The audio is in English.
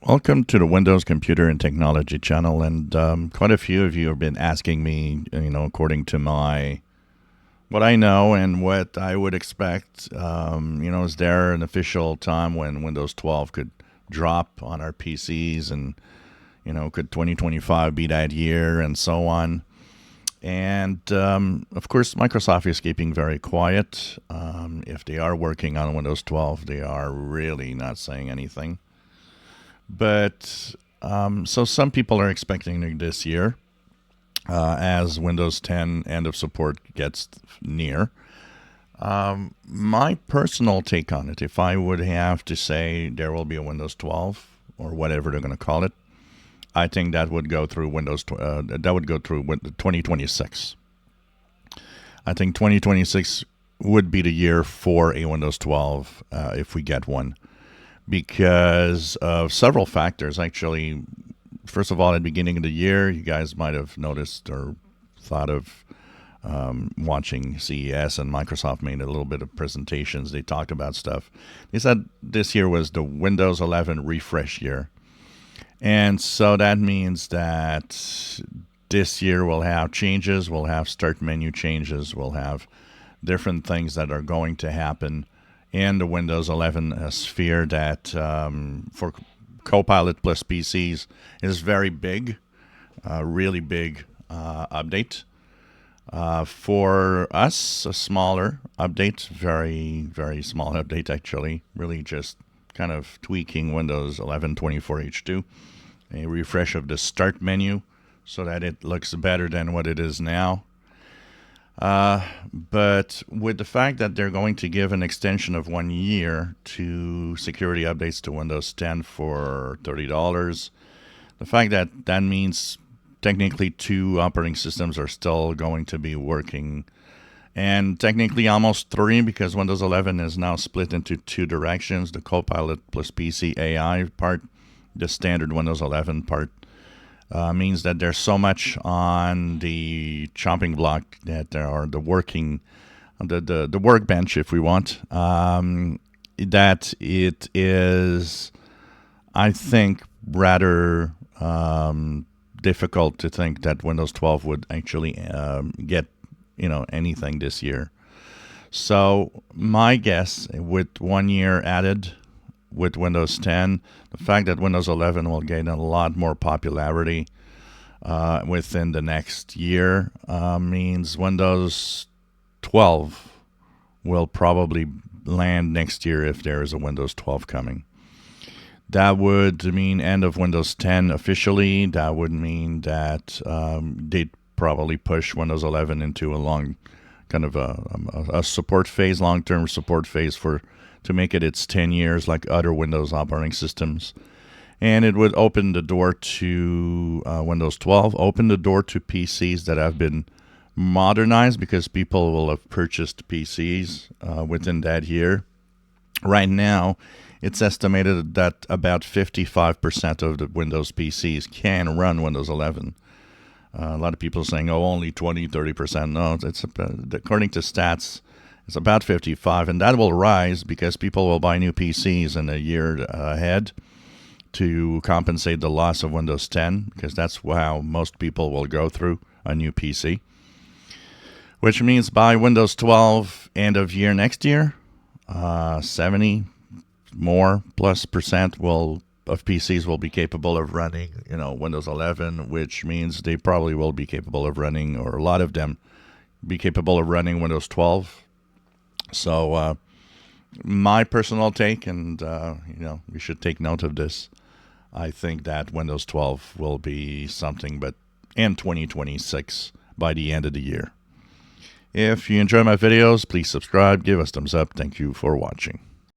Welcome to the Windows Computer and Technology channel, and quite a few of you have been asking me, according to my what I know and what I would expect. Is there an official time when Windows 12 could drop on our PCs, and could 2025 be that year, and so on? And of course, Microsoft is keeping very quiet. If they are working on Windows 12, they are really not saying anything. But so some people are expecting it this year as Windows 10 end of support gets near. My personal take on it, if I would have to say there will be a Windows 12 or whatever they're going to call it, I think that would go through 2026. I think 2026 would be the year for a Windows 12 if we get one, because of several factors. Actually, first of all, at the beginning of the year, you guys might have noticed or thought of watching CES, and Microsoft made a little bit of presentations. They talked about stuff. They said this year was the Windows 11 refresh year. And so that means that this year we'll have changes, we'll have start menu changes, we'll have different things that are going to happen in the Windows 11 sphere that for Copilot plus PCs is very big, really big update. For us, a smaller update, very, very small update actually, really just kind of tweaking Windows 11 24H2, a refresh of the start menu so that it looks better than what it is now. But with the fact that they're going to give an extension of 1 year to security updates to Windows 10 for $30, the fact that that means technically 2 operating systems are still going to be working, and technically almost 3, because Windows 11 is now split into 2 directions: the Copilot plus PC AI part, the standard Windows 11 part. Means that there's so much on the chopping block that there are the workbench, if we want, that it is, I think, rather difficult to think that Windows 12 would actually get anything this year. So my guess, with 1 year added with Windows 10, the fact that Windows 11 will gain a lot more popularity within the next year means Windows 12 will probably land next year if there is a Windows 12 coming. That would mean end of Windows 10 officially. That would mean that they'd probably push Windows 11 into a long kind of a support phase, long-term support phase to make it its 10 years like other Windows operating systems. And it would open the door to Windows 12, open the door to PCs that have been modernized, because people will have purchased PCs within that year. Right now, it's estimated that about 55% of the Windows PCs can run Windows 11. A lot of people are saying, only 20, 30%. No, it's according to stats, it's about 55, and that will rise because people will buy new PCs in a year ahead to compensate the loss of Windows 10, because that's how most people will go through a new PC. Which means by Windows 12 end of year next year, 70 more plus percent of PCs will be capable of running, Windows 11, which means they probably will be capable of running, or a lot of them be capable of running Windows 12. So my personal take, and we should take note of this, I think that Windows 12 will be something but in 2026 by the end of the year. If you enjoy my videos, please subscribe, give us thumbs up. Thank you for watching.